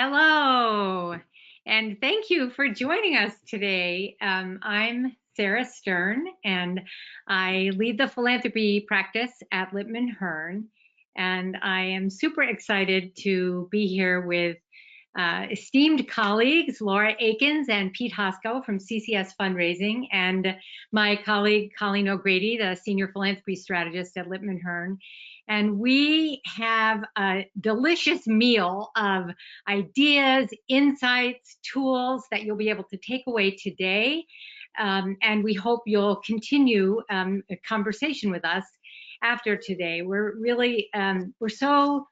Hello, and thank you for joining us today. I'm Sarah Stern, and I lead the philanthropy practice at Lipman Hearn, and I am super excited to be here with esteemed colleagues, Laura Akins and Pete Hoskow from CCS Fundraising, and my colleague, Colleen O'Grady, the Senior Philanthropy Strategist at Lipman Hearn. And we have a delicious meal of ideas, insights, tools that you'll be able to take away today. And we hope you'll continue a conversation with us after today. We're really, we're so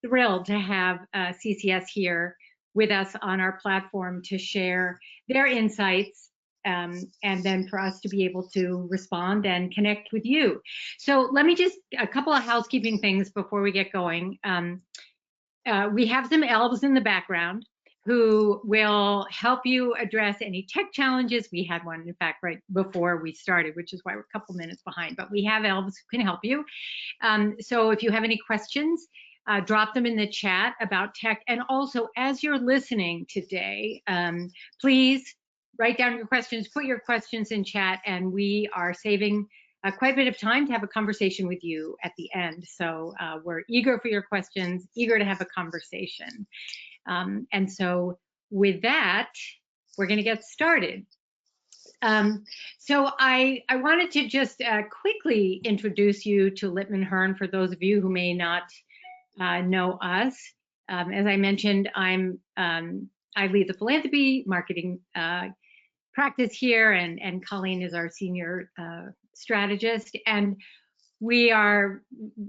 thrilled to have CCS here with us on our platform to share their insights and then for us to be able to respond and connect with you. So let me just, a couple of housekeeping things before we get going. We have some elves in the background who will help you address any tech challenges. We had one, in fact, right before we started, which is why we're a couple minutes behind, but we have elves who can help you. So if you have any questions, drop them in the chat about tech. And also, as you're listening today, please write down your questions, put your questions in chat, and we are saving quite a bit of time to have a conversation with you at the end. So we're eager for your questions, eager to have a conversation. And so with that, we're going to get started. So I wanted to just quickly introduce you to Lipman Hearn for those of you who may not know us. As I mentioned, I lead the philanthropy marketing practice here, and Colleen is our senior strategist. And we're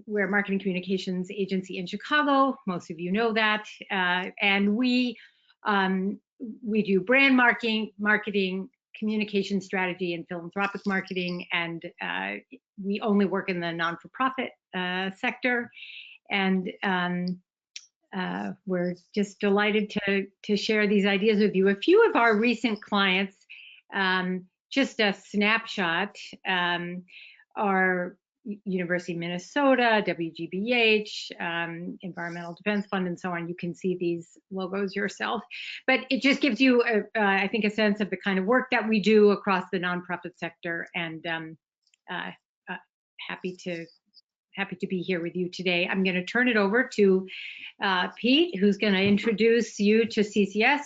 a marketing communications agency in Chicago. Most of you know that. And we do brand marketing, communication strategy, and philanthropic marketing. And we only work in the non-for-profit sector. And we're just delighted to share these ideas with you. A few of our recent clients, just a snapshot, are University of Minnesota, WGBH, Environmental Defense Fund, and so on. You can see these logos yourself, but it just gives you, I think, a sense of the kind of work that we do across the nonprofit sector. And happy to be here with you today. I'm going to turn it over to Pete, who's going to introduce you to CCS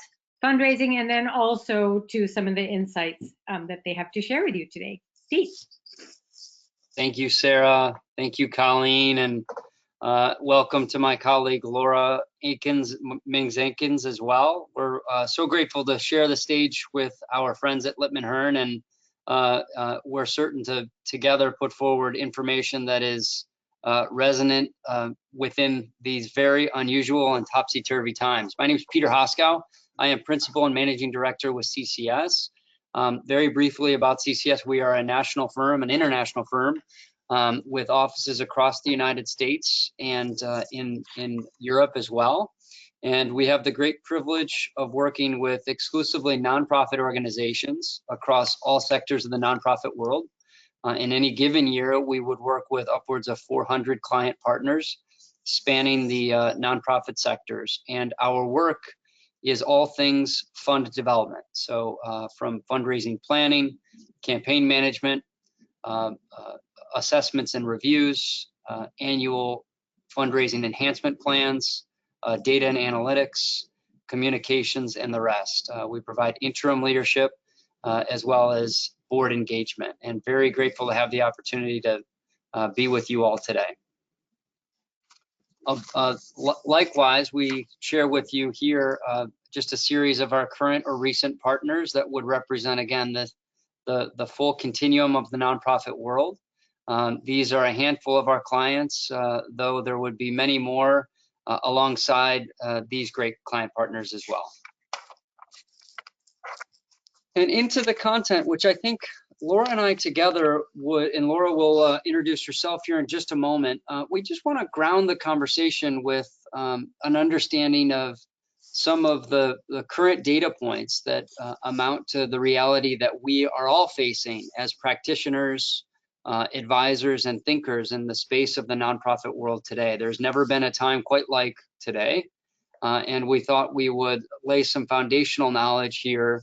Fundraising, and then also to some of the insights that they have to share with you today. Pete. Thank you, Sarah. Thank you, Colleen, and welcome to my colleague Laura Akins, Akins as well. We're so grateful to share the stage with our friends at Lipman Hearn, and we're certain to together put forward information that is resonant within these very unusual and topsy-turvy times. My name is Peter Hoskow. I am Principal and Managing Director with CCS. Very briefly about CCS, we are a national firm, an international firm, with offices across the United States and in Europe as well. And we have the great privilege of working with exclusively nonprofit organizations across all sectors of the nonprofit world. In any given year, we would work with upwards of 400 client partners spanning the nonprofit sectors. And our work is all things fund development. So from fundraising planning, campaign management, assessments and reviews, annual fundraising enhancement plans, data and analytics, communications, and the rest. We provide interim leadership as well as board engagement, and very grateful to have the opportunity to be with you all today. Likewise, we share with you here just a series of our current or recent partners that would represent, again, the full continuum of the nonprofit world. These are a handful of our clients, though there would be many more alongside these great client partners as well. And into the content, which I think Laura and I together would, and Laura will introduce herself here in just a moment. We just want to ground the conversation with an understanding of some of the current data points that amount to the reality that we are all facing as practitioners, advisors, and thinkers in the space of the nonprofit world today. There's never been a time quite like today. and we thought we would lay some foundational knowledge here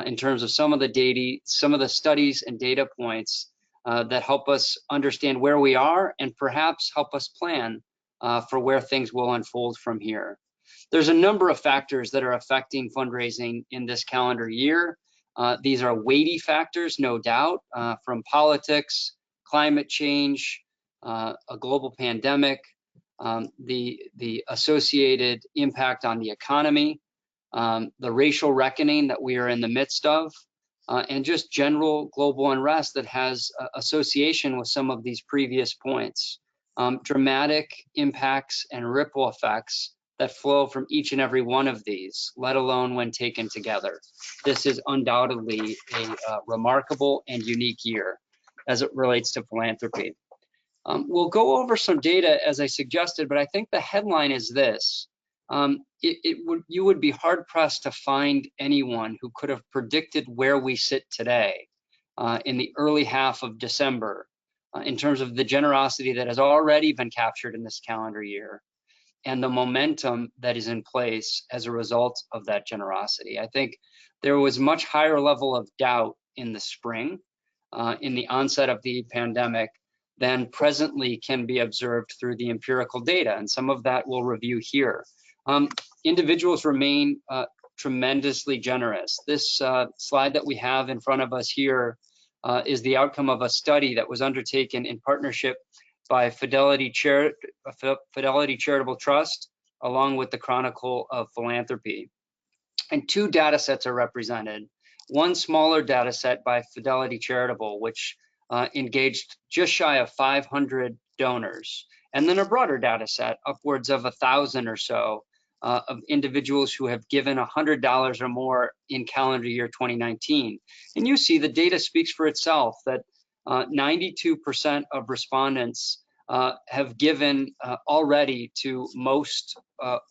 in terms of some of the data, some of the studies and data points that help us understand where we are and perhaps help us plan for where things will unfold from here. There's a number of factors that are affecting fundraising in this calendar year. These are weighty factors, no doubt, from politics, climate change, a global pandemic, the associated impact on the economy, the racial reckoning that we are in the midst of, and just general global unrest that has association with some of these previous points. Dramatic impacts and ripple effects that flow from each and every one of these, let alone when taken together. This is undoubtedly a remarkable and unique year as it relates to philanthropy. We'll go over some data as I suggested, but I think the headline is this. You would be hard pressed to find anyone who could have predicted where we sit today in the early half of December in terms of the generosity that has already been captured in this calendar year and the momentum that is in place as a result of that generosity. I think there was much higher level of doubt in the spring, in the onset of the pandemic, than presently can be observed through the empirical data, and some of that we'll review here. Individuals remain tremendously generous. This slide that we have in front of us here is the outcome of a study that was undertaken in partnership by Fidelity Charitable Trust, along with the Chronicle of Philanthropy. And two data sets are represented. One smaller data set by Fidelity Charitable, which engaged just shy of 500 donors, and then a broader data set, upwards of 1,000 or so, of individuals who have given $100 or more in calendar year 2019. And you see the data speaks for itself, that 92% of respondents have given already to most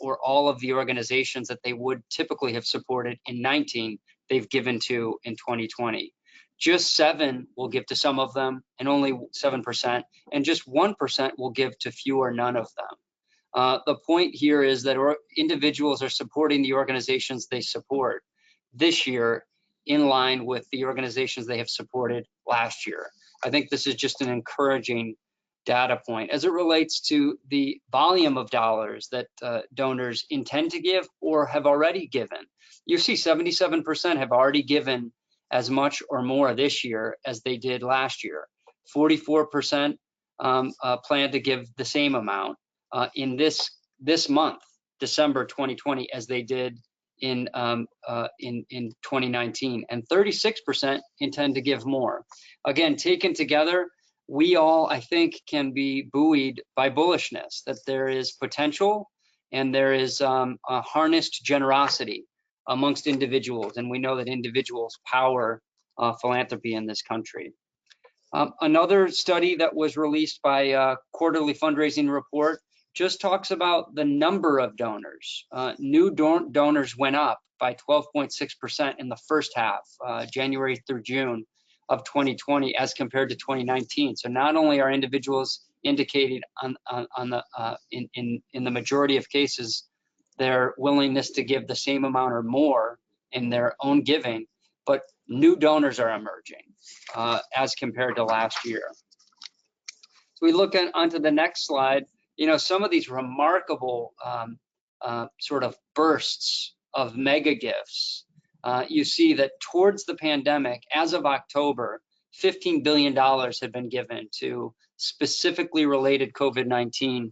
or all of the organizations that they would typically have supported in 19, they've given to in 2020. Just 7 will give to some of them, and only 7%, and just 1% will give to few or none of them. The point here is that individuals are supporting the organizations they support this year in line with the organizations they have supported last year. I think this is just an encouraging data point as it relates to the volume of dollars that donors intend to give or have already given. You see 77% have already given as much or more this year as they did last year. 44% plan to give the same amount in this month, December 2020, as they did in 2019, and 36% intend to give more. Again, taken together, we all, I think, can be buoyed by bullishness, that there is potential and there is a harnessed generosity amongst individuals, and we know that individuals power philanthropy in this country. Another study that was released by Quarterly Fundraising Report just talks about the number of donors. New donors went up by 12.6% in the first half, January through June of 2020, as compared to 2019. So not only are individuals indicated in the majority of cases their willingness to give the same amount or more in their own giving, but new donors are emerging as compared to last year. So we look onto the next slide. You know, some of these remarkable sort of bursts of mega gifts. You see that towards the pandemic, as of October, $15 billion had been given to specifically related COVID-19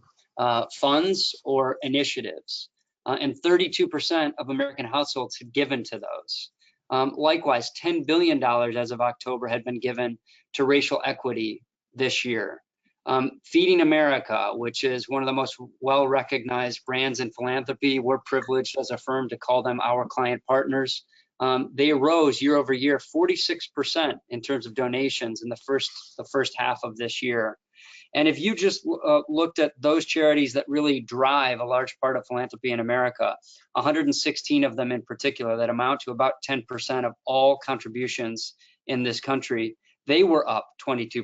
funds or initiatives. And 32% of American households had given to those. Likewise, $10 billion as of October had been given to racial equity this year. Feeding America, which is one of the most well-recognized brands in philanthropy, we're privileged as a firm to call them our client partners. They rose year over year 46% in terms of donations in the first half of this year. And if you just looked at those charities that really drive a large part of philanthropy in America, 116 of them in particular that amount to about 10% of all contributions in this country, they were up 22%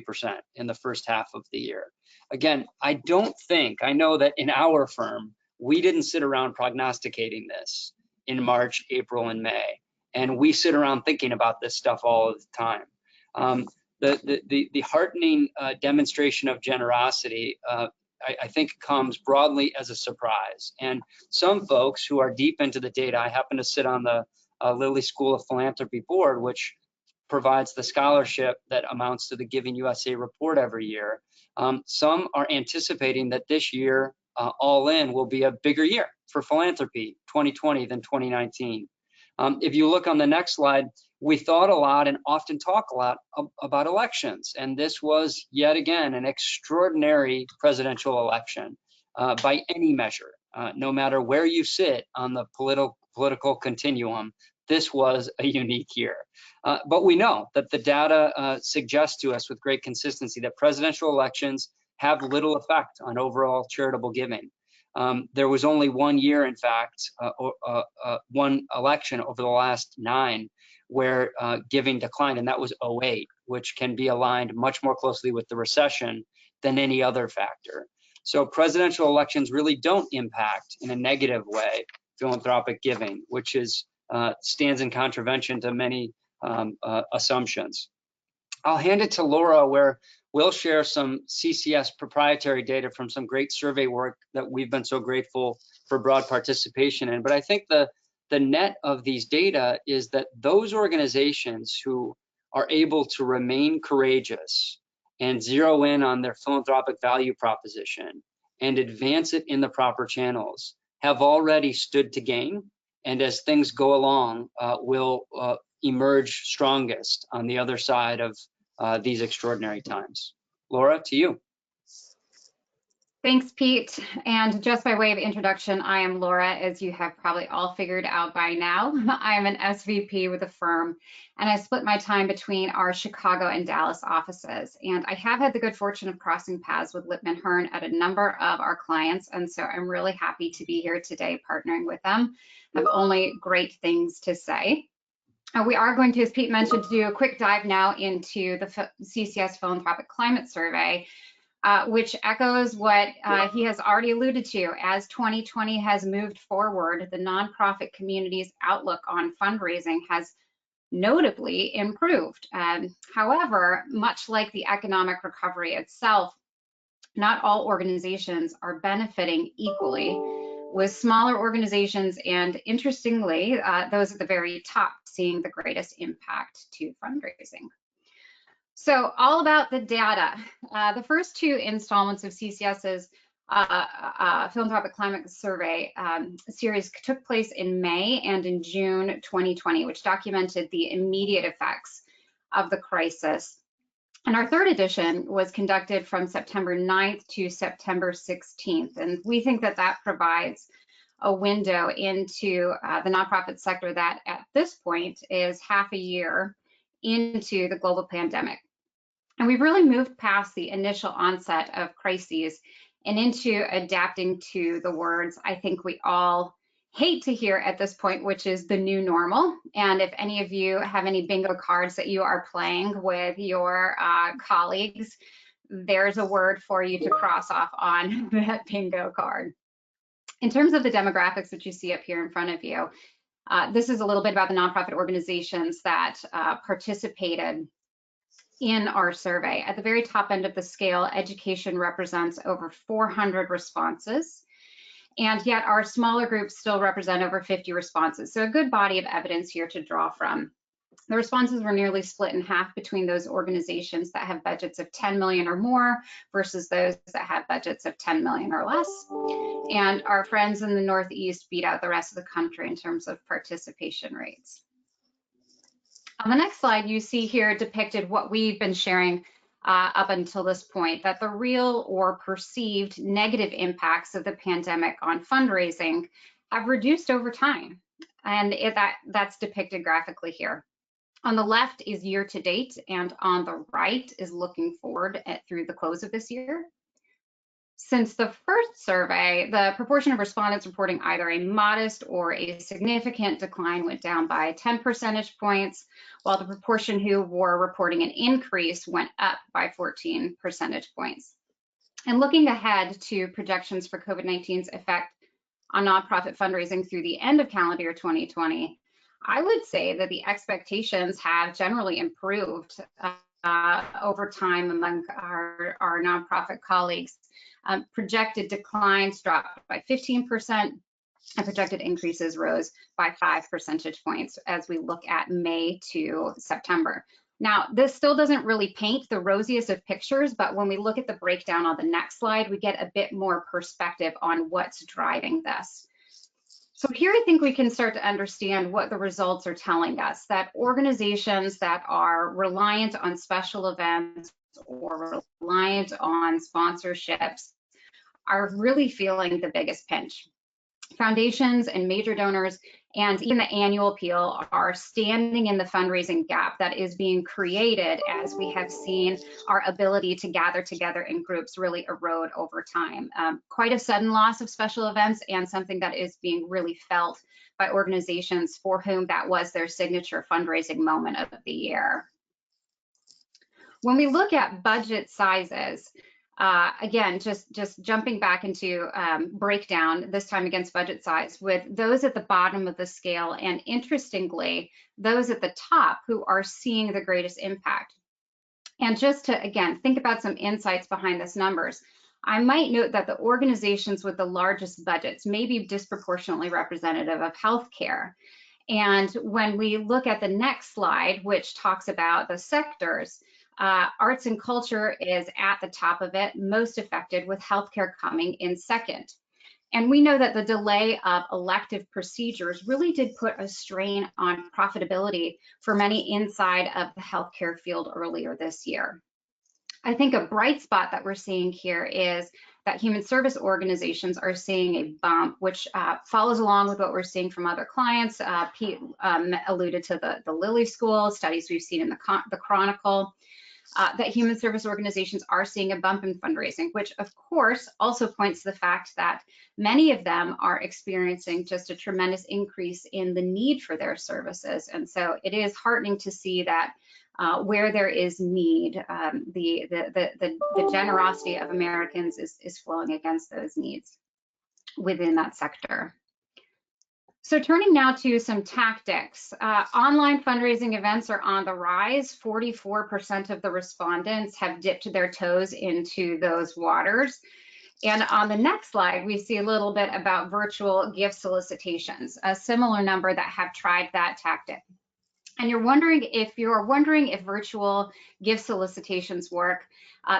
in the first half of the year. Again, I know that in our firm, we didn't sit around prognosticating this in March, April, and May. And we sit around thinking about this stuff all of the time. The heartening demonstration of generosity, I think, comes broadly as a surprise. And some folks who are deep into the data, I happen to sit on the Lilly School of Philanthropy board, which provides the scholarship that amounts to the Giving USA report every year. Some are anticipating that this year, all in, will be a bigger year for philanthropy, 2020 than 2019. If you look on the next slide, we thought a lot and often talk a lot about elections, and this was yet again an extraordinary presidential election by any measure. No matter where you sit on the political continuum, this was a unique year. But we know that the data suggests to us with great consistency that presidential elections have little effect on overall charitable giving. There was only one year, in fact, one election over the last 9 where giving declined, and that was 2008, which can be aligned much more closely with the recession than any other factor. So presidential elections really don't impact in a negative way philanthropic giving, which stands in contravention to many assumptions. I'll hand it to Laura, where we'll share some CCS proprietary data from some great survey work that we've been so grateful for broad participation in. But I think the net of these data is that those organizations who are able to remain courageous and zero in on their philanthropic value proposition and advance it in the proper channels have already stood to gain, and as things go along, will emerge strongest on the other side of these extraordinary times. Laura, to you. Thanks, Pete. And just by way of introduction, I am Laura, as you have probably all figured out by now. I am an SVP with the firm, and I split my time between our Chicago and Dallas offices. And I have had the good fortune of crossing paths with Lipman Hearn at a number of our clients, and so I'm really happy to be here today partnering with them. I have only great things to say. We are going to, as Pete mentioned, do a quick dive now into the CCS Philanthropic Climate Survey, which echoes what he has already alluded to. As 2020 has moved forward, the nonprofit community's outlook on fundraising has notably improved. However, much like the economic recovery itself, not all organizations are benefiting equally, with smaller organizations and, interestingly, those at the very top seeing the greatest impact to fundraising. So all about the data. The first 2 installments of CCS's Philanthropic Climate Survey series took place in May and in June 2020, which documented the immediate effects of the crisis. And our 3rd edition was conducted from September 9th to September 16th. And we think that that provides a window into the nonprofit sector that at this point is half a year into the global pandemic. And we've really moved past the initial onset of crises and into adapting to the words I think we all hate to hear at this point, which is the new normal. And if any of you have any bingo cards that you are playing with your colleagues, there's a word for you to cross off on that bingo card. In terms of the demographics that you see up here in front of you, this is a little bit about the nonprofit organizations that participated in our survey. At the very top end of the scale, education represents over 400 responses, and yet our smaller groups still represent over 50 responses. So a good body of evidence here to draw from. The responses were nearly split in half between those organizations that have budgets of 10 million or more versus those that have budgets of 10 million or less. And our friends in the Northeast beat out the rest of the country in terms of participation rates. On the next slide, you see here depicted what we've been sharing up until this point, that the real or perceived negative impacts of the pandemic on fundraising have reduced over time. And that's depicted graphically here. On the left is year to date, and on the right is looking forward through the close of this year. Since the first survey, the proportion of respondents reporting either a modest or a significant decline went down by 10 percentage points, while the proportion who were reporting an increase went up by 14 percentage points. And looking ahead to projections for COVID-19's effect on nonprofit fundraising through the end of calendar year 2020, I would say that the expectations have generally improved over time among our nonprofit colleagues. Projected declines dropped by 15%, and projected increases rose by 5 percentage points as we look at May to September. Now, this still doesn't really paint the rosiest of pictures, but when we look at the breakdown on the next slide, we get a bit more perspective on what's driving this. So here I think we can start to understand what the results are telling us, that organizations that are reliant on special events or reliant on sponsorships are really feeling the biggest pinch. Foundations and major donors and even the annual appeal are standing in the fundraising gap that is being created as we have seen our ability to gather together in groups really erode over time. Quite a sudden loss of special events, and something that is being really felt by organizations for whom that was their signature fundraising moment of the year. When we look at budget sizes, again, just jumping back into breakdown, this time against budget size, with those at the bottom of the scale, and interestingly, those at the top who are seeing the greatest impact. And just to, again, think about some insights behind these numbers, I might note that the organizations with the largest budgets may be disproportionately representative of healthcare. And when we look at the next slide, which talks about the sectors, arts and culture is at the top of it, most affected, with healthcare coming in second. And we know that the delay of elective procedures really did put a strain on profitability for many inside of the healthcare field earlier this year. I think a bright spot that we're seeing here is that human service organizations are seeing a bump, which follows along with what we're seeing from other clients. Pete alluded to the Lilly School, studies we've seen in the Chronicle. That human service organizations are seeing a bump in fundraising, which of course also points to the fact that many of them are experiencing just a tremendous increase in the need for their services. And so it is heartening to see that where there is need, the generosity of Americans is flowing against those needs within that sector. So turning now to some tactics, online fundraising events are on the rise. 44% of the respondents have dipped their toes into those waters. And on the next slide, we see a little bit about virtual gift solicitations, a similar number that have tried that tactic. And you're wondering if virtual gift solicitations work,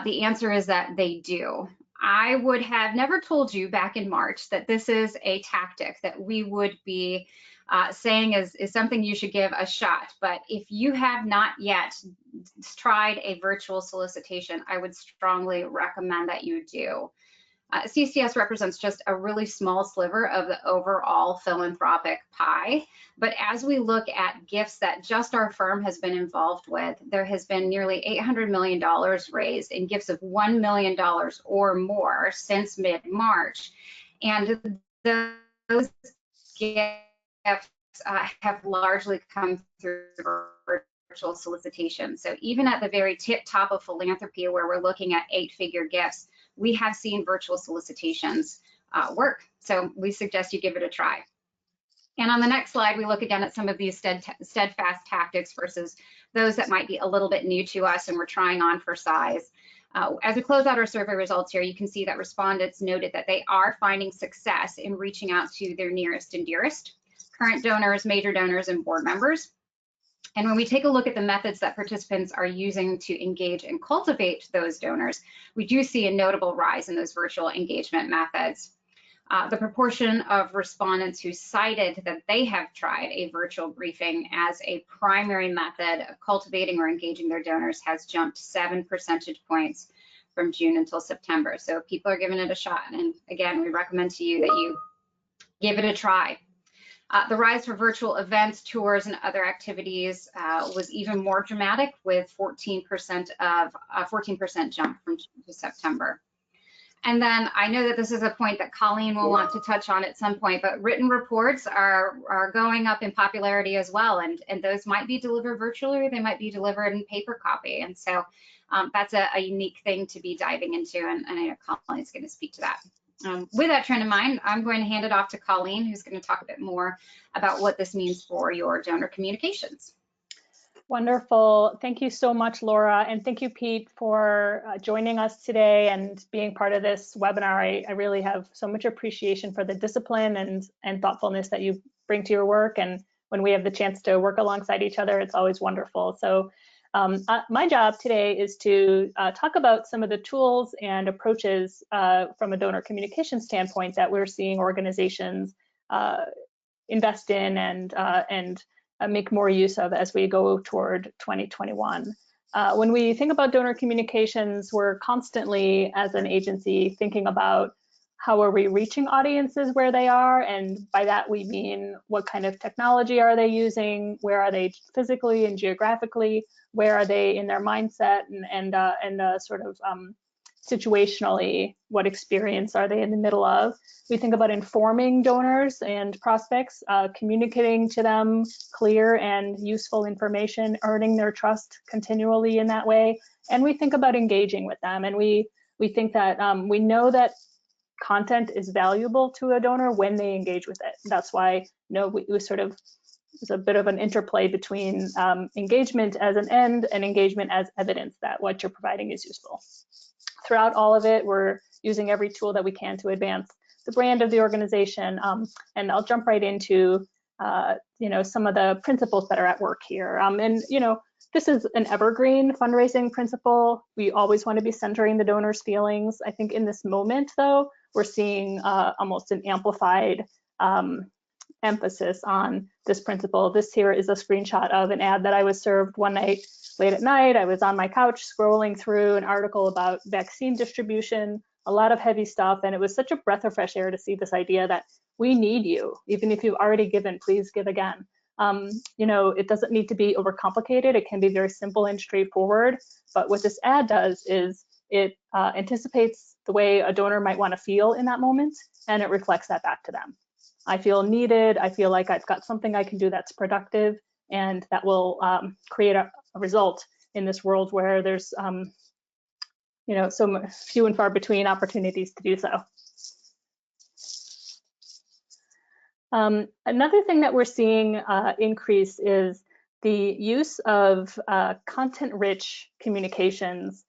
the answer is that they do. I would have never told you back in March that this is a tactic that we would be saying is something you should give a shot. But if you have not yet tried a virtual solicitation, I would strongly recommend that you do. CCS represents just a really small sliver of the overall philanthropic pie. But as we look at gifts that just our firm has been involved with, there has been nearly $800 million raised in gifts of $1 million or more since mid-March. And those gifts have largely come through virtual solicitation. So even at the very tip top of philanthropy, where we're looking at 8-figure gifts, we have seen virtual solicitations work. So we suggest you give it a try. And on the next slide, we look again at some of these steadfast tactics versus those that might be a little bit new to us and we're trying on for size. As we close out our survey results here, you can see that respondents noted that they are finding success in reaching out to their nearest and dearest, current donors, major donors, and board members. And when we take a look at the methods that participants are using to engage and cultivate those donors, we do see a notable rise in those virtual engagement methods. The proportion of respondents who cited that they have tried a virtual briefing as a primary method of cultivating or engaging their donors has jumped 7 percentage points from June until September. So people are giving it a shot. And again, we recommend to you that you give it a try. The rise for virtual events, tours, and other activities was even more dramatic, with 14% jump from June to September. And then I know that this is a point that Colleen will want to touch on at some point, but written reports are going up in popularity as well, and those might be delivered virtually, or they might be delivered in paper copy. And so that's a unique thing to be diving into, and I know Colleen's going to speak to that. With that trend in mind, I'm going to hand it off to Colleen, who's going to talk a bit more about what this means for your donor communications. Wonderful. Thank you so much, Laura. And thank you, Pete, for joining us today and being part of this webinar. I really have so much appreciation for the discipline and thoughtfulness that you bring to your work. And when we have the chance to work alongside each other, it's always wonderful. So my job today is to talk about some of the tools and approaches from a donor communication standpoint that we're seeing organizations invest in and make more use of as we go toward 2021. When we think about donor communications, we're constantly, as an agency, thinking about how are we reaching audiences where they are, and by that we mean what kind of technology are they using, where are they physically and geographically, where are they in their mindset, and sort of situationally, what experience are they in the middle of. We think about informing donors and prospects, communicating to them clear and useful information, earning their trust continually in that way. And we think about engaging with them. And we think that we know that content is valuable to a donor when they engage with it. That's why, we sort of, there's a bit of an interplay between engagement as an end and engagement as evidence that what you're providing is useful. Throughout all of it, we're using every tool that we can to advance the brand of the organization. And I'll jump right into some of the principles that are at work here. This is an evergreen fundraising principle. We always want to be centering the donor's feelings. I think in this moment, though, we're seeing almost an amplified emphasis on this principle. This here is a screenshot of an ad that I was served one night late at night. I was on my couch scrolling through an article about vaccine distribution, a lot of heavy stuff, and it was such a breath of fresh air to see this idea that we need you. Even if you've already given, please give again. It doesn't need to be overcomplicated. It can be very simple and straightforward. But what this ad does is it anticipates the way a donor might want to feel in that moment, and it reflects that back to them. I feel needed. I feel like I've got something I can do that's productive, and that will create a result in this world where there's so few and far between opportunities to do so. Another thing that we're seeing increase is the use of content-rich communications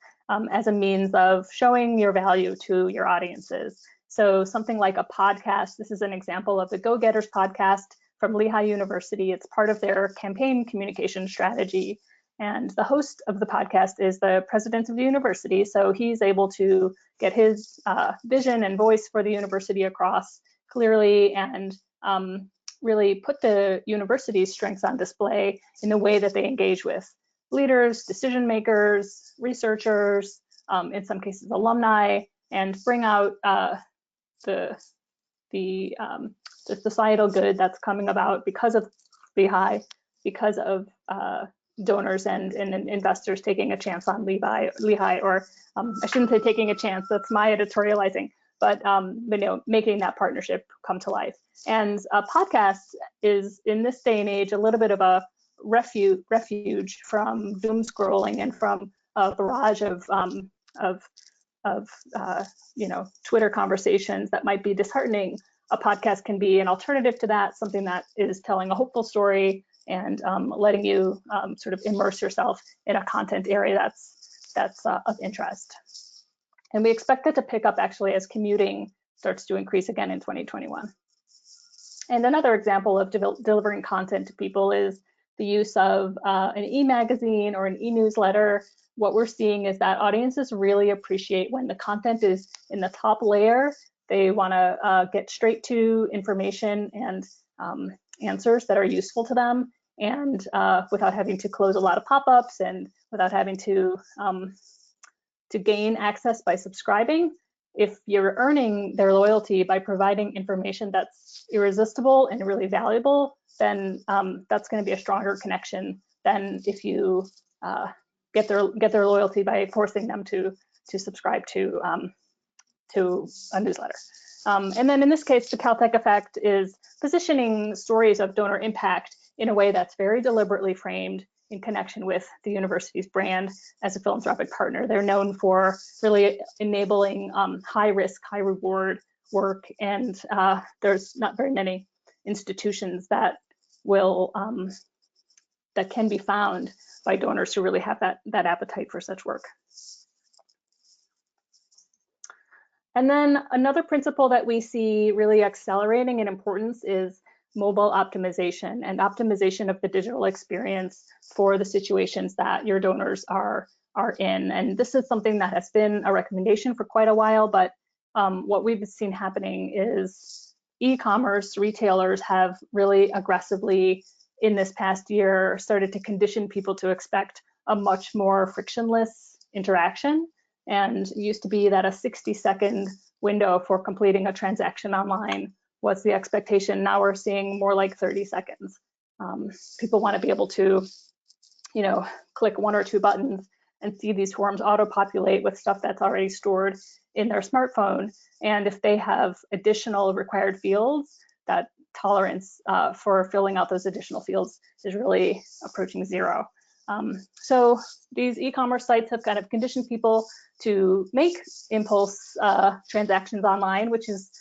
as a means of showing your value to your audiences. So something like a podcast. This is an example of the Go Getters podcast from Lehigh University. It's part of their campaign communication strategy. And the host of the podcast is the president of the university. So he's able to get his vision and voice for the university across clearly and really put the university's strengths on display in the way that they engage with leaders, decision makers, researchers, in some cases alumni, and bring out the societal good that's coming about because of Lehigh, because of donors and investors taking a chance on Lehigh, or I shouldn't say taking a chance, that's my editorializing, but making that partnership come to life. And a podcast is, in this day and age, a little bit of a refuge from doom scrolling and from a barrage of Twitter conversations that might be disheartening. A podcast can be an alternative to that, something that is telling a hopeful story and letting you sort of immerse yourself in a content area that's of interest. And we expect that to pick up actually as commuting starts to increase again in 2021. And another example of delivering content to people is the use of an e-magazine or an e-newsletter. What we're seeing is that audiences really appreciate when the content is in the top layer. They want to get straight to information and answers that are useful to them, and without having to close a lot of pop-ups and without having to gain access by subscribing. If you're earning their loyalty by providing information that's irresistible and really valuable, then that's going to be a stronger connection than if you get their loyalty by forcing them to subscribe to a newsletter. And then in this case, the Caltech effect is positioning stories of donor impact in a way that's very deliberately framed in connection with the university's brand as a philanthropic partner. They're known for really enabling high risk, high reward work, and there's not very many institutions that will that can be found by donors who really have that appetite for such work. And then another principle that we see really accelerating in importance is mobile optimization and optimization of the digital experience for the situations that your donors are in. And this is something that has been a recommendation for quite a while, but what we've seen happening is e-commerce retailers have really aggressively in this past year started to condition people to expect a much more frictionless interaction. And it used to be that a 60-second window for completing a transaction online was the expectation. Now we're seeing more like 30 seconds. People want to be able to, click 1 or 2 buttons and see these forms auto-populate with stuff that's already stored in their smartphone. And if they have additional required fields, that tolerance for filling out those additional fields is really approaching 0. So these e-commerce sites have kind of conditioned people to make impulse transactions online, which is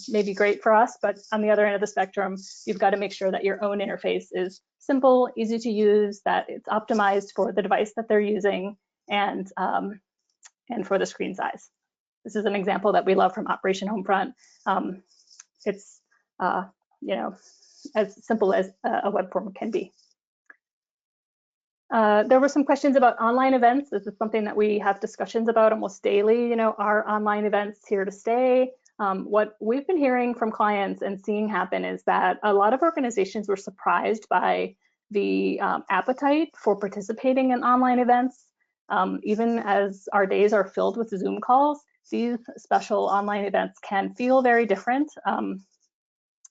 maybe great for us, but on the other end of the spectrum, you've got to make sure that your own interface is simple, easy to use, that it's optimized for the device that they're using, and for the screen size. This is an example that we love from Operation Homefront. It's as simple as a web form can be. There were some questions about online events. This is something that we have discussions about almost daily. Are online events here to stay? What we've been hearing from clients and seeing happen is that a lot of organizations were surprised by the appetite for participating in online events. Even as our days are filled with Zoom calls, these special online events can feel very different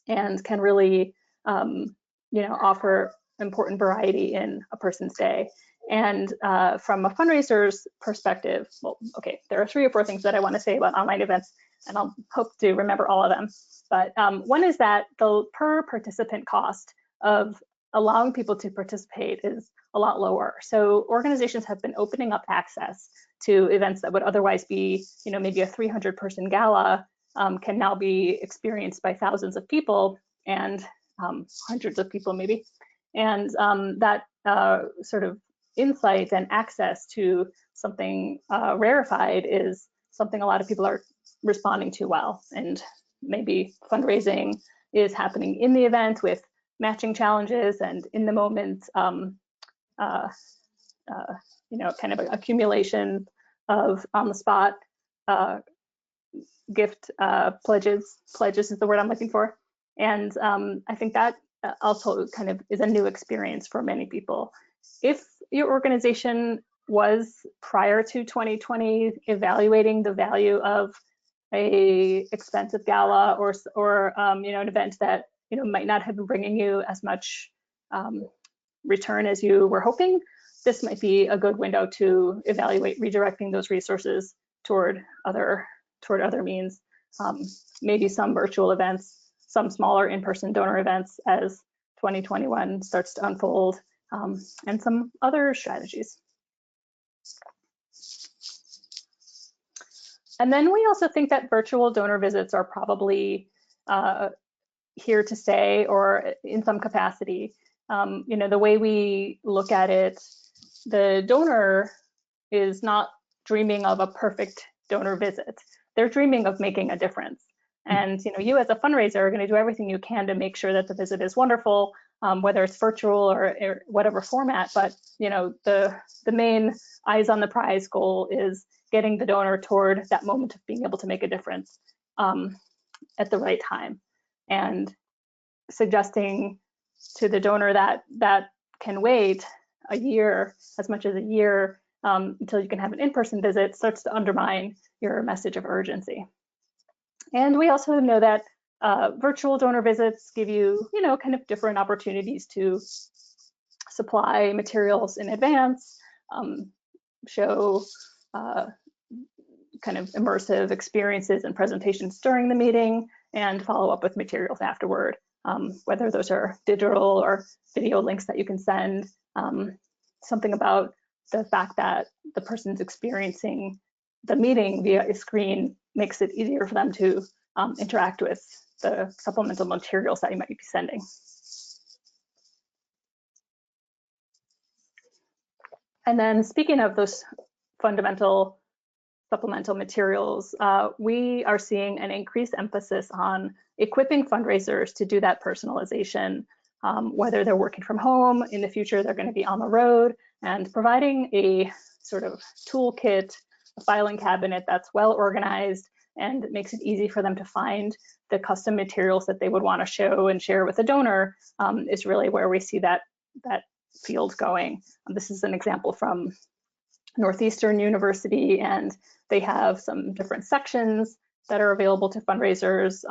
and can really offer important variety in a person's day. And from a fundraiser's perspective, well, okay, there are 3 or 4 things that I want to say about online events, and I'll hope to remember all of them. But one is that the per participant cost of allowing people to participate is a lot lower. So organizations have been opening up access to events that would otherwise be, maybe a 300-person gala can now be experienced by thousands of people and hundreds of people maybe. And that sort of insight and access to something rarefied is something a lot of people are responding to well. And maybe fundraising is happening in the event with matching challenges and in the moment, kind of an accumulation of on the spot gift pledges. Pledges is the word I'm looking for. And I think that also kind of is a new experience for many people. If your organization was prior to 2020 evaluating the value of a expensive gala or an event that might not have been bringing you as much return as you were hoping, this might be a good window to evaluate redirecting those resources toward other means. Maybe some virtual events, some smaller in-person donor events as 2021 starts to unfold, and some other strategies. And then we also think that virtual donor visits are probably here to stay, or in some capacity. The way we look at it, the donor is not dreaming of a perfect donor visit. They're dreaming of making a difference. And you as a fundraiser are going to do everything you can to make sure that the visit is wonderful, whether it's virtual or whatever format. But the main eyes on the prize goal is getting the donor toward that moment of being able to make a difference at the right time, and suggesting to the donor that can wait a year, as much as a year, until you can have an in-person visit, starts to undermine your message of urgency. And we also know that virtual donor visits give you, kind of different opportunities to supply materials in advance, show kind of immersive experiences and presentations during the meeting, and follow up with materials afterward, whether those are digital or video links that you can send. Something about the fact that the person's experiencing the meeting via a screen makes it easier for them to interact with the supplemental materials that you might be sending. And then speaking of those fundamental supplemental materials, we are seeing an increased emphasis on equipping fundraisers to do that personalization, whether they're working from home, in the future they're going to be on the road, and providing a sort of toolkit, a filing cabinet that's well organized and makes it easy for them to find the custom materials that they would want to show and share with a donor is really where we see that field going. This is an example from Northeastern University, and they have some different sections that are available to fundraisers,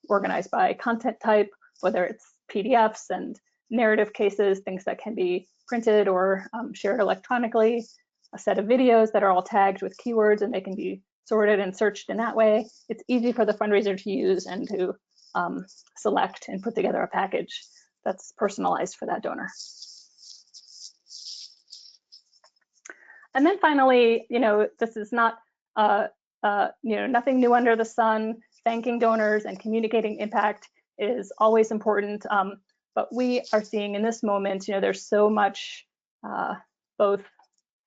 organized by content type, whether it's PDFs and narrative cases, things that can be printed or shared electronically, a set of videos that are all tagged with keywords and they can be sorted and searched in that way. It's easy for the fundraiser to use and to select and put together a package that's personalized for that donor. And then finally, this is not, nothing new under the sun. Thanking donors and communicating impact is always important. But we are seeing in this moment, there's so much both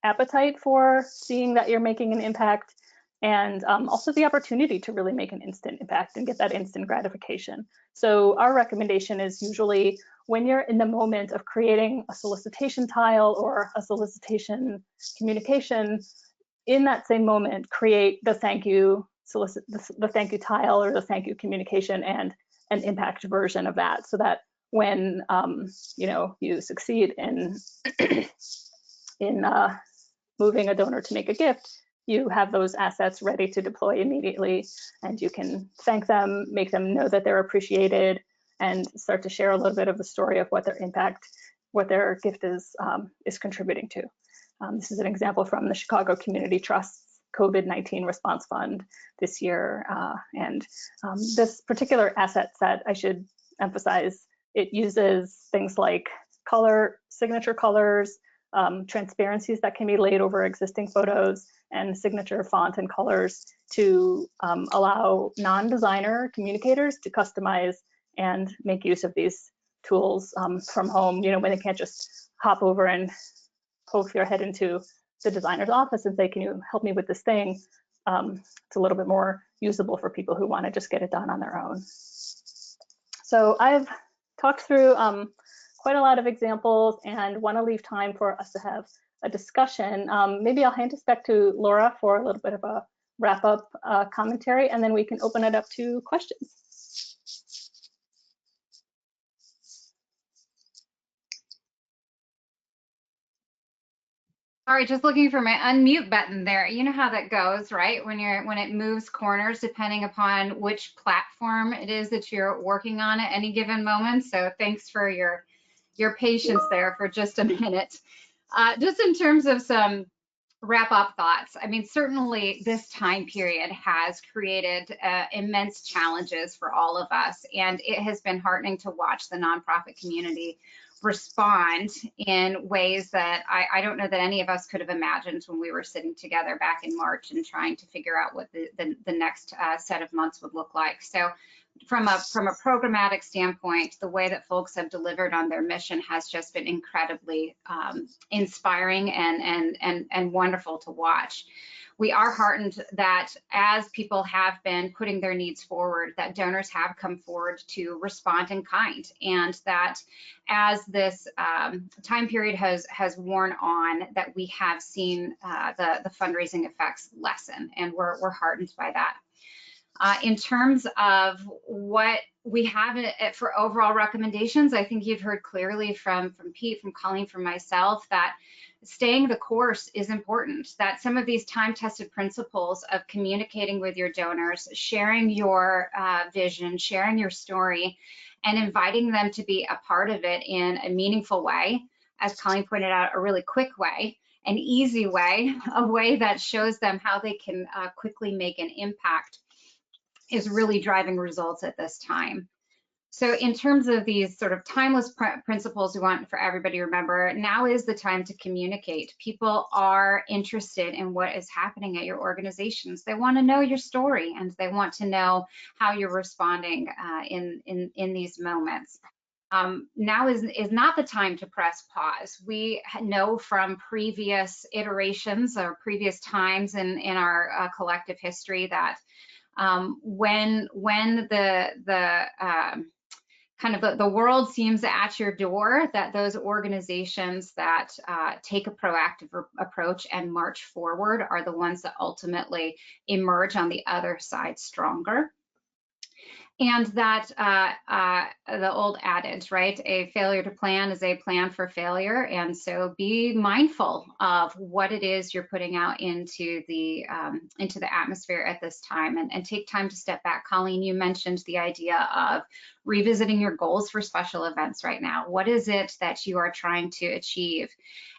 appetite for seeing that you're making an impact and also the opportunity to really make an instant impact and get that instant gratification. So our recommendation is usually when you're in the moment of creating a solicitation tile or a solicitation communication, in that same moment, create the thank you the thank you tile or the thank you communication and an impact version of that, so that when you succeed in moving a donor to make a gift, you have those assets ready to deploy immediately, and you can thank them, make them know that they're appreciated, and start to share a little bit of the story of what their gift is contributing to. This is an example from the Chicago Community Trust's COVID-19 Response Fund this year. And this particular asset set, I should emphasize, it uses things like signature colors, transparencies that can be laid over existing photos, and signature font and colors to allow non-designer communicators to customize and make use of these tools from home, when they can't just hop over and poke their head into the designer's office and say, can you help me with this thing? It's a little bit more usable for people who want to just get it done on their own. So I've talked through quite a lot of examples and want to leave time for us to have a discussion. Maybe I'll hand this back to Laura for a little bit of a wrap-up commentary, and then we can open it up to questions. Sorry, just looking for my unmute button there. You know how that goes, right? When it moves corners depending upon which platform it is that you're working on at any given moment. So thanks for your patience there for just a minute. Just in terms of some wrap-up thoughts, I mean, certainly this time period has created immense challenges for all of us, and it has been heartening to watch the nonprofit community respond in ways that I don't know that any of us could have imagined when we were sitting together back in March and trying to figure out what the next set of months would look like. So from a programmatic standpoint, the way that folks have delivered on their mission has just been incredibly inspiring and wonderful to watch. We are heartened that as people have been putting their needs forward, that donors have come forward to respond in kind, and that as this time period has worn on, that we have seen the fundraising effects lessen, and we're heartened by that. In terms of what we have for overall recommendations, I think you've heard clearly from Pete, from Colleen, from myself, that staying the course is important, that some of these time-tested principles of communicating with your donors, sharing your vision, sharing your story, and inviting them to be a part of it in a meaningful way, as Colleen pointed out, a really quick way, an easy way, a way that shows them how they can quickly make an impact, is really driving results at this time. So in terms of these sort of timeless principles we want for everybody to remember, now is the time to communicate. People are interested in what is happening at your organizations. They want to know your story, and they want to know how you're responding in these moments. Now is not the time to press pause. We know from previous iterations or previous times in our collective history that when the kind of the world seems at your door, that those organizations that take a proactive approach and march forward are the ones that ultimately emerge on the other side stronger. And that the old adage, right? A failure to plan is a plan for failure. And so be mindful of what it is you're putting out into the atmosphere at this time, and take time to step back. Colleen, you mentioned the idea of revisiting your goals for special events right now. What is it that you are trying to achieve?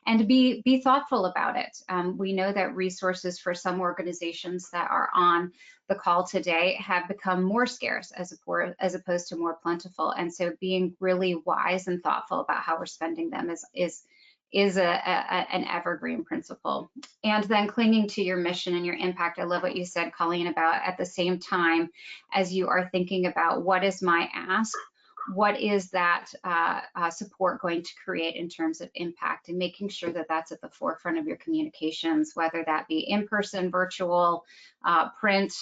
And be thoughtful about it. We know that resources for some organizations that are on the call today have become more scarce as opposed to more plentiful. And so being really wise and thoughtful about how we're spending them is an evergreen principle. And then clinging to your mission and your impact. I love what you said, Colleen, about at the same time as you are thinking about what is my ask, what is that support going to create in terms of impact, and making sure that that's at the forefront of your communications, whether that be in person, virtual, print,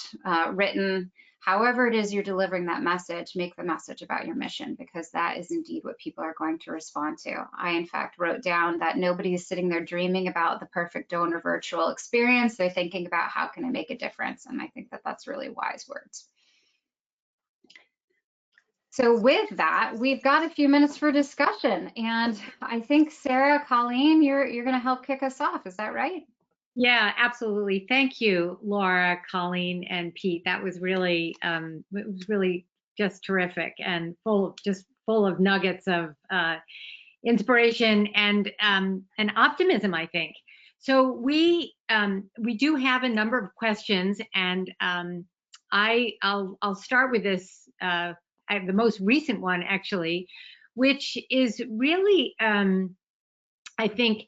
written, however it is you're delivering that message. Make the message about your mission, because that is indeed what people are going to respond to. I, in fact, wrote down that nobody is sitting there dreaming about the perfect donor virtual experience. They're thinking about how can I make a difference, and I think that that's really wise words. So with that, we've got a few minutes for discussion, and I think Sarah, Colleen, you're going to help kick us off. Is that right? Yeah, absolutely. Thank you, Laura, Colleen, and Pete. That was really, it was really just terrific and full of nuggets of inspiration and optimism, I think. So we do have a number of questions, and I'll start with this. I have the most recent one, actually, which is really, I think,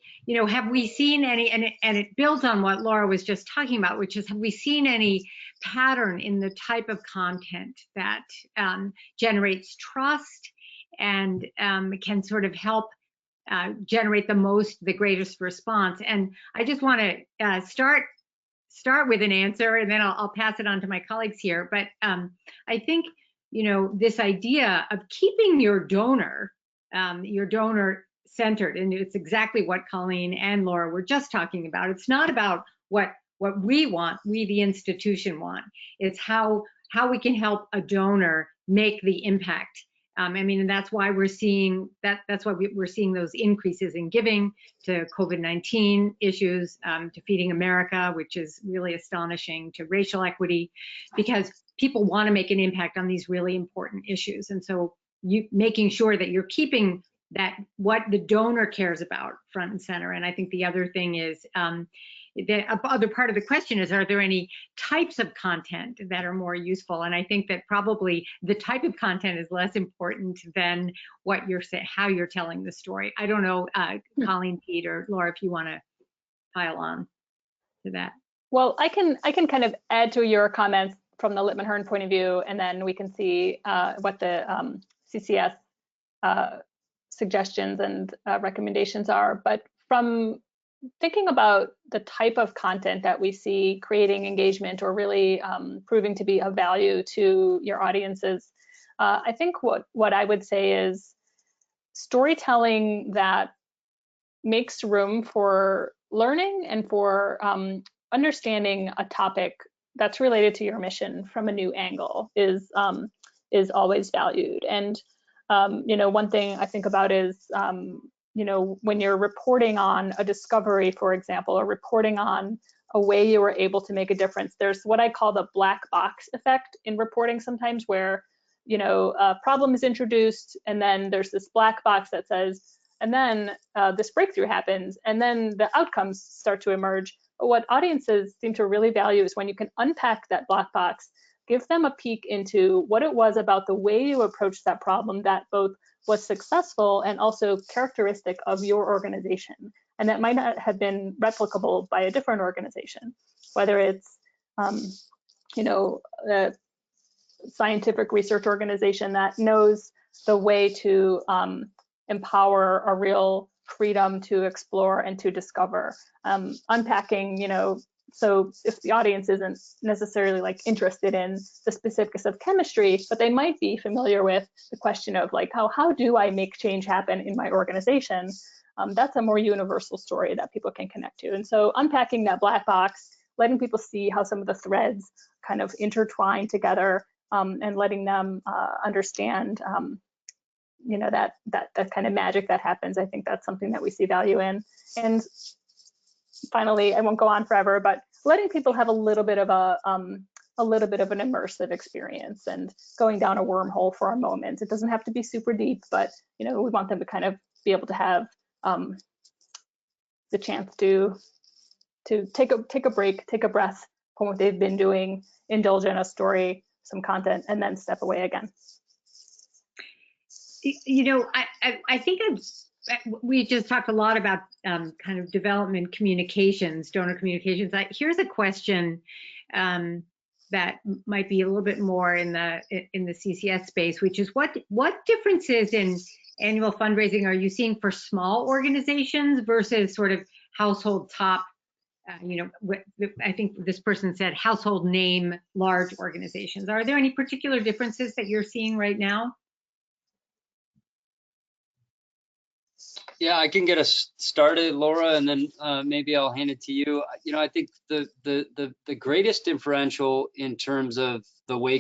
have we seen any, and it builds on what Laura was just talking about, which is, have we seen any pattern in the type of content that generates trust and can sort of help generate the greatest response? And I just want to start with an answer, and then I'll pass it on to my colleagues here. But I think, this idea of keeping your donor centered, and it's exactly what Colleen and Laura were just talking about. It's not about what we want, we the institution want. It's how we can help a donor make the impact. And that's why we're seeing that's why we're seeing those increases in giving to COVID-19 issues, to Feeding America, which is really astonishing, to racial equity, because people want to make an impact on these really important issues. And so making sure that you're keeping that what the donor cares about front and center. And I think the other thing is, the other part of the question is, are there any types of content that are more useful? And I think that probably the type of content is less important than what you're saying, how you're telling the story. I don't know, Colleen, Pete, or Laura, if you want to pile on to that. Well, I can kind of add to your comments from the Lipman Hearn point of view, and then we can see what the CCS suggestions and recommendations are. But from thinking about the type of content that we see creating engagement or really proving to be of value to your audiences, I think what I would say is storytelling that makes room for learning and for understanding a topic that's related to your mission from a new angle is always valued. And one thing I think about is when you're reporting on a discovery, for example, or reporting on a way you were able to make a difference, there's what I call the black box effect in reporting sometimes, where a problem is introduced and then there's this black box that says, and then this breakthrough happens, and then the outcomes start to emerge. But what audiences seem to really value is when you can unpack that black box, give them a peek into what it was about the way you approached that problem that both was successful and also characteristic of your organization, and that might not have been replicable by a different organization, whether it's you know, a scientific research organization that knows the way to empower a real freedom to explore and to discover. Unpacking, you know, so if the audience isn't necessarily like interested in the specifics of chemistry, but they might be familiar with the question of like, how do I make change happen in my organization? That's a more universal story that people can connect to. And so unpacking that black box, letting people see how some of the threads kind of intertwine together, and letting them understand, you know, that kind of magic that happens. I think that's something that we see value in. And finally, I won't go on forever, but letting people have a little bit of an immersive experience and going down a wormhole for a moment. It doesn't have to be super deep, but you know, we want them to kind of be able to have the chance to take a break, take a breath from what they've been doing, indulge in a story, some content, and then step away again. You know, I think we just talked a lot about kind of development communications, donor communications. Here's a question that might be a little bit more in the CCS space, which is what differences in annual fundraising are you seeing for small organizations versus sort of household top? You know, I think this person said household name large organizations. Are there any particular differences that you're seeing right now? Yeah, I can get us started, Laura, and then maybe I'll hand it to you. You know, I think the greatest differential in terms of the way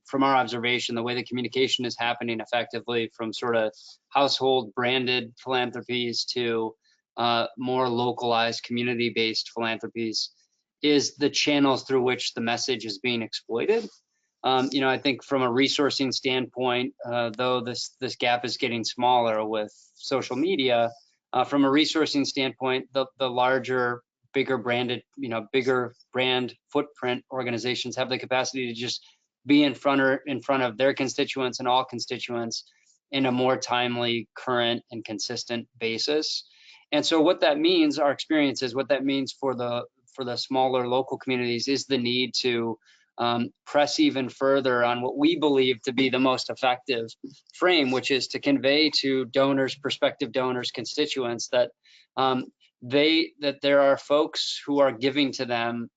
from our observation, the way the communication is happening effectively from sort of household branded philanthropies to more localized community-based philanthropies is the channels through which the message is being exploited. You know, I think from a resourcing standpoint, though this gap is getting smaller with social media, from a resourcing standpoint, the larger, bigger branded, you know, bigger brand footprint organizations have the capacity to just be in front of their constituents and all constituents in a more timely, current, and consistent basis. And so what that means, our experience is what that means for the smaller local communities is the need to press even further on what we believe to be the most effective frame, which is to convey to donors, prospective donors, constituents that that there are folks who are giving to them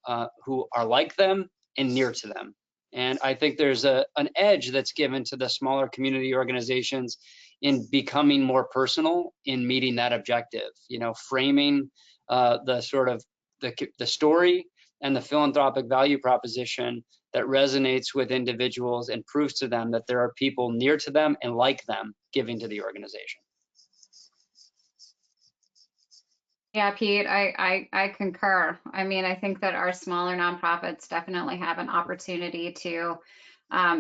who are like them and near to them. And I think there's an edge that's given to the smaller community organizations in becoming more personal in meeting that objective. You know, framing the sort of the story and the philanthropic value proposition that resonates with individuals and proves to them that there are people near to them and like them giving to the organization. Yeah, Pete, I concur. I mean, I think that our smaller nonprofits definitely have an opportunity to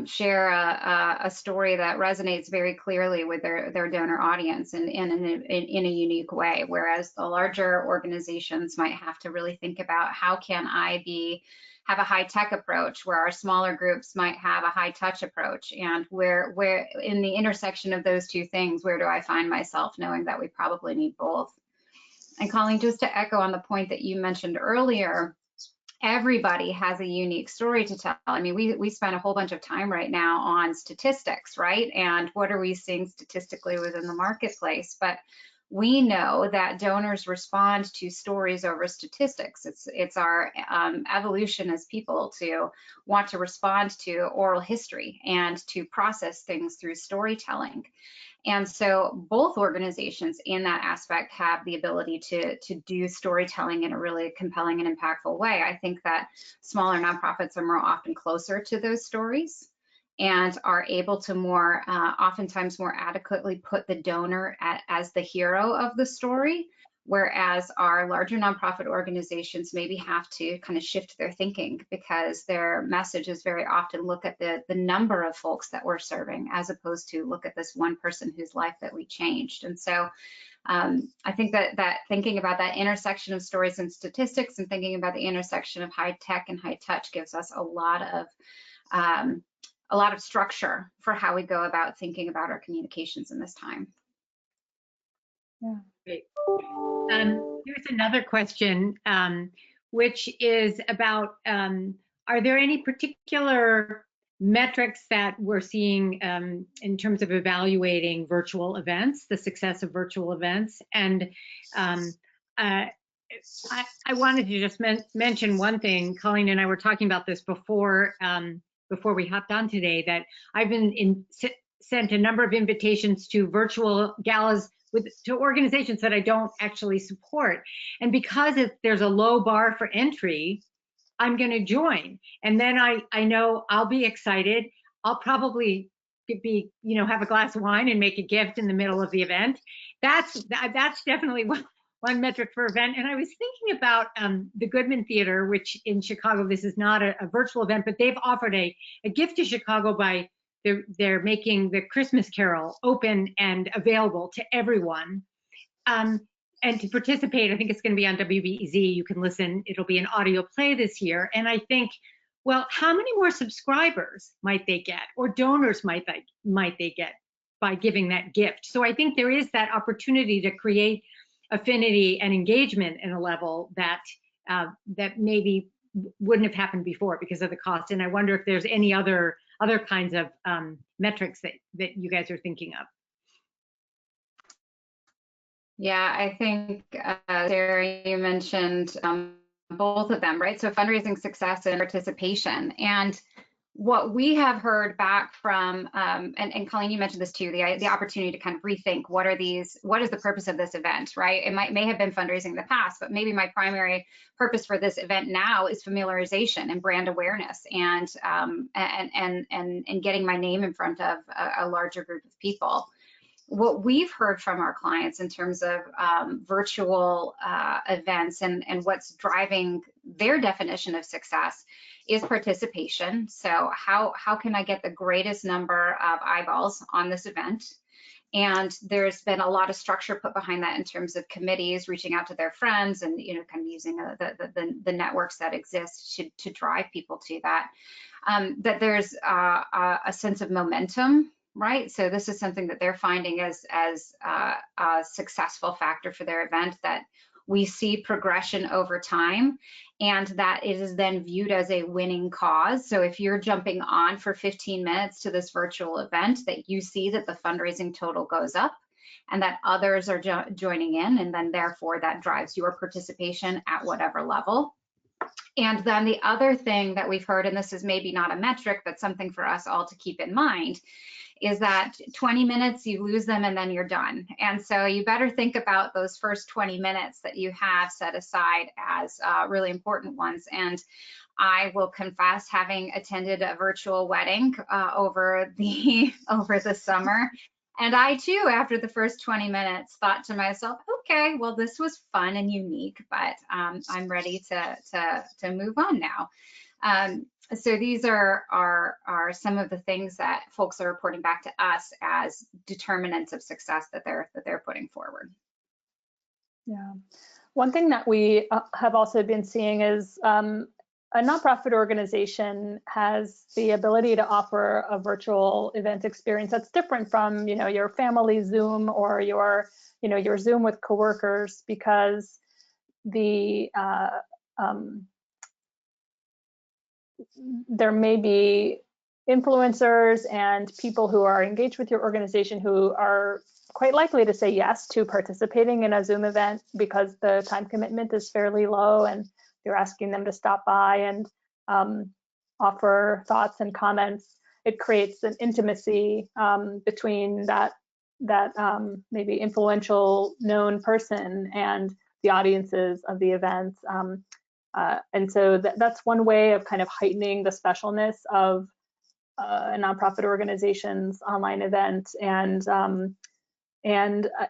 share a story that resonates very clearly with their donor audience in a unique way, whereas the larger organizations might have to really think about how can I have a high tech approach, where our smaller groups might have a high touch approach, and where in the intersection of those two things, where do I find myself, knowing that we probably need both. And Colleen, just to echo on the point that you mentioned earlier, everybody has a unique story to tell. I mean, we spend a whole bunch of time right now on statistics, right? And what are we seeing statistically within the marketplace? But we know that donors respond to stories over statistics. It's our evolution as people to want to respond to oral history and to process things through storytelling. And so both organizations in that aspect have the ability to do storytelling in a really compelling and impactful way. I think that smaller nonprofits are more often closer to those stories and are able to oftentimes more adequately put the donor as the hero of the story, whereas our larger nonprofit organizations maybe have to kind of shift their thinking, because their message is very often look at the number of folks that we're serving, as opposed to look at this one person whose life that we changed. And so I think that thinking about that intersection of stories and statistics, and thinking about the intersection of high tech and high touch, gives us a lot of a lot of structure for how we go about thinking about our communications in this time. Yeah. Great. Here's another question, which is about, are there any particular metrics that we're seeing in terms of evaluating virtual events, the success of virtual events? And I wanted to just mention one thing. Colleen and I were talking about this before we hopped on today, that I've been sent a number of invitations to virtual galas to organizations that I don't actually support. And because there's a low bar for entry, I'm going to join. And then I know I'll be excited. I'll probably be, have a glass of wine and make a gift in the middle of the event. That's definitely one metric for event. And I was thinking about the Goodman Theater, which in Chicago, this is not a virtual event, but they've offered a gift to Chicago by they're making the Christmas Carol open and available to everyone. And to participate, I think it's going to be on WBEZ. You can listen. It'll be an audio play this year. And I think, well, how many more subscribers might they get, or donors might they get by giving that gift? So I think there is that opportunity to create affinity and engagement in a level that that maybe wouldn't have happened before because of the cost. And I wonder if there's any other kinds of metrics that you guys are thinking of. Yeah, I think, Sarah, you mentioned both of them, right? So fundraising success and participation. And what we have heard back from, and Colleen, you mentioned this too, the opportunity to kind of rethink what is the purpose of this event, right? It may have been fundraising in the past, but maybe my primary purpose for this event now is familiarization and brand awareness and getting my name in front of a larger group of people. What we've heard from our clients in terms of virtual events and what's driving their definition of success is participation. So how can I get the greatest number of eyeballs on this event? And there's been a lot of structure put behind that in terms of committees reaching out to their friends and kind of using the networks that exist to drive people to that. That there's a sense of momentum. Right, so this is something that they're finding as a successful factor for their event, that we see progression over time and that it is then viewed as a winning cause. So if you're jumping on for 15 minutes to this virtual event, that you see that the fundraising total goes up and that others are joining in, and then therefore that drives your participation at whatever level. And then the other thing that we've heard, and this is maybe not a metric, but something for us all to keep in mind, is that 20 minutes, you lose them and then you're done. And so you better think about those first 20 minutes that you have set aside as really important ones. And I will confess, having attended a virtual wedding over the summer, and I too, after the first 20 minutes, thought to myself, okay, well, this was fun and unique, but I'm ready to move on now. So these are some of the things that folks are reporting back to us as determinants of success that they're putting forward. Yeah, one thing that we have also been seeing is a nonprofit organization has the ability to offer a virtual event experience that's different from your family Zoom or your Zoom with coworkers, because there may be influencers and people who are engaged with your organization who are quite likely to say yes to participating in a Zoom event because the time commitment is fairly low and you're asking them to stop by and offer thoughts and comments. It creates an intimacy between that maybe influential known person and the audiences of the events. And so that's one way of kind of heightening the specialness of a nonprofit organization's online event. And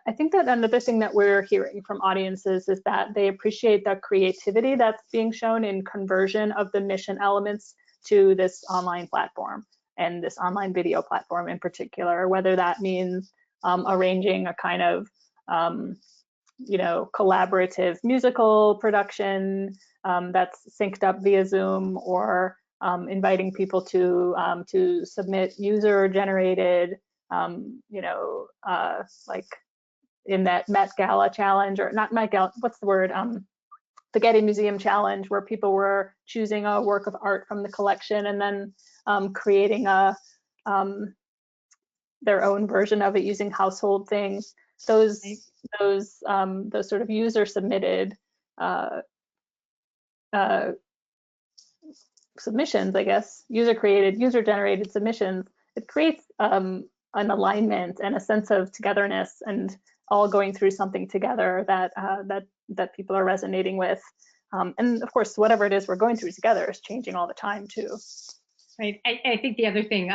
I think that another thing that we're hearing from audiences is that they appreciate the creativity that's being shown in conversion of the mission elements to this online platform and this online video platform in particular, whether that means arranging a kind of collaborative musical production that's synced up via Zoom, or inviting people to submit user-generated, like in that Met Gala challenge, or not Met Gala, what's the word? The Getty Museum Challenge, where people were choosing a work of art from the collection and then creating their own version of it using household things. Those sort of user submitted submissions, I guess, user generated submissions, it creates an alignment and a sense of togetherness and all going through something together that people are resonating with. And of course, whatever it is we're going through together is changing all the time too. Right. I think the other thing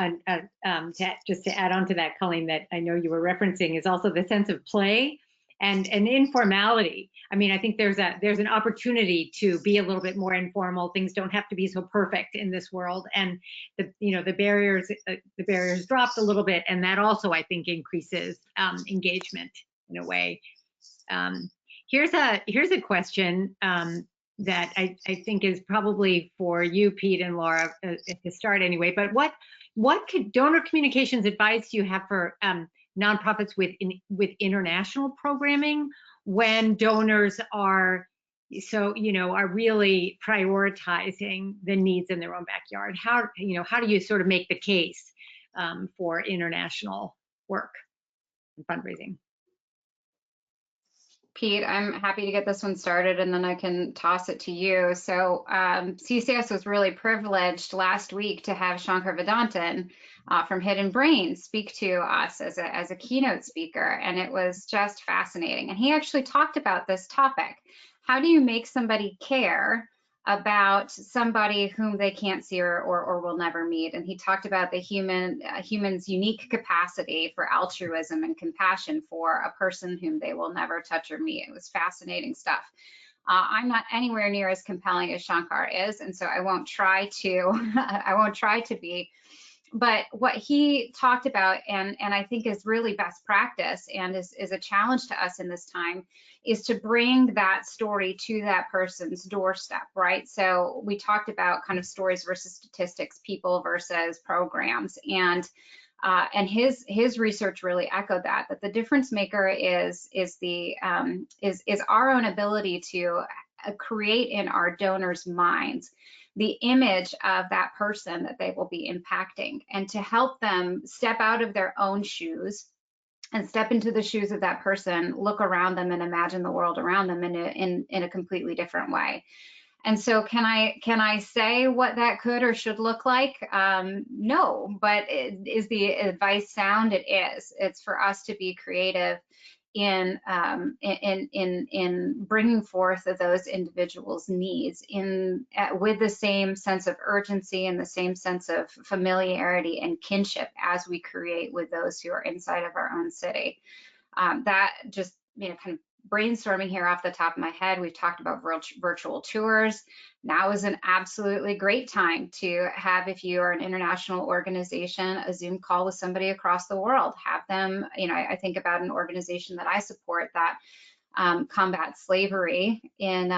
just to add on to that, Colleen, that I know you were referencing is also the sense of play and informality. I mean, I think there's an opportunity to be a little bit more informal. Things don't have to be so perfect in this world, and the barriers dropped a little bit, and that also, I think, increases engagement in a way. Here's a question that I think is probably for you, Pete and Laura, to start anyway. But what could donor communications advice do you have for nonprofits with international programming when donors are really prioritizing the needs in their own backyard? How do you sort of make the case for international work and fundraising? Pete, I'm happy to get this one started and then I can toss it to you. So CCS was really privileged last week to have Shankar Vedantan from Hidden Brain speak to us as a keynote speaker, and it was just fascinating. And he actually talked about this topic. How do you make somebody care about somebody whom they can't see or will never meet? And he talked about the human's unique capacity for altruism and compassion for a person whom they will never touch or meet. It was fascinating stuff. I'm not anywhere near as compelling as Shankar is, and so I won't try to be. But what he talked about, and I think is really best practice and is a challenge to us in this time, is to bring that story to that person's doorstep, right? So we talked about kind of stories versus statistics, people versus programs, and his research really echoed that the difference maker is our own ability to create in our donors' minds the image of that person that they will be impacting, and to help them step out of their own shoes and step into the shoes of that person, look around them and imagine the world around them in a completely different way. And so can I say what that could or should look like? No, but is the advice sound? It is. It's for us to be creative in bringing forth those individuals' needs with the same sense of urgency and the same sense of familiarity and kinship as we create with those who are inside of our own city. That just kind of brainstorming here off the top of my head, we've talked about virtual tours. Now is an absolutely great time to have, if you are an international organization, a Zoom call with somebody across the world. Have them, I think about an organization that I support that combats slavery in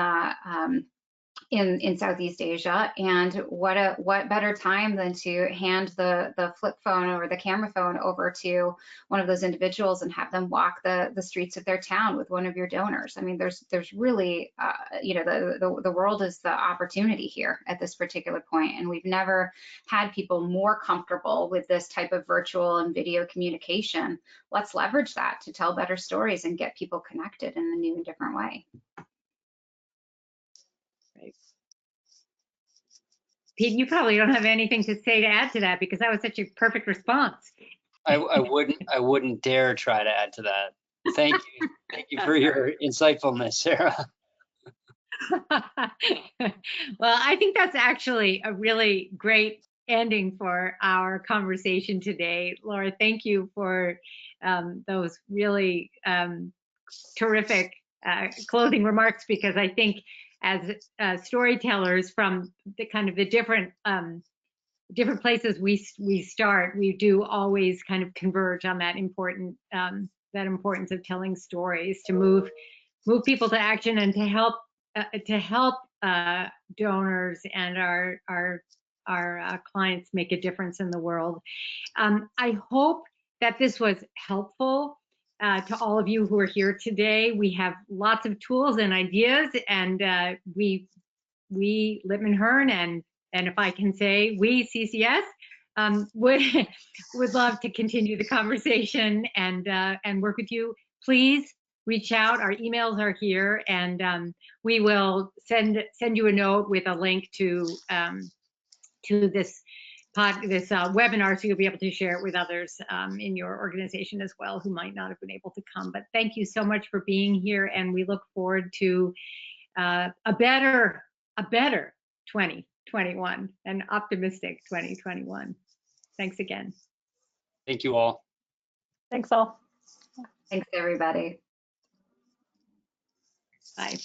Southeast Asia, and what better time than to hand the flip phone or the camera phone over to one of those individuals and have them walk the streets of their town with one of your donors. I mean, there's really the world is the opportunity here at this particular point, and we've never had people more comfortable with this type of virtual and video communication. Let's leverage that to tell better stories and get people connected in a new and different way. Pete, you probably don't have anything to say to add to that, because that was such a perfect response. I wouldn't dare try to add to that. Thank you for your insightfulness, Sarah. Well, I think that's actually a really great ending for our conversation today. Laura, thank you for those really terrific closing remarks, because I think as storytellers from the different places we start, we do always kind of converge on that importance of telling stories to move people to action and to help donors and our our clients make a difference in the world. I hope that this was helpful to all of you who are here today. We have lots of tools and ideas, and we Lipman Hearn, and if I can say we CCS would love to continue the conversation and work with you. Please reach out. Our emails are here, and we will send you a note with a link to this webinar, so you'll be able to share it with others in your organization as well who might not have been able to come. But thank you so much for being here, and we look forward to a better 2021, an optimistic 2021. Thanks again. Thank you all. Thanks all. Thanks, everybody. Bye.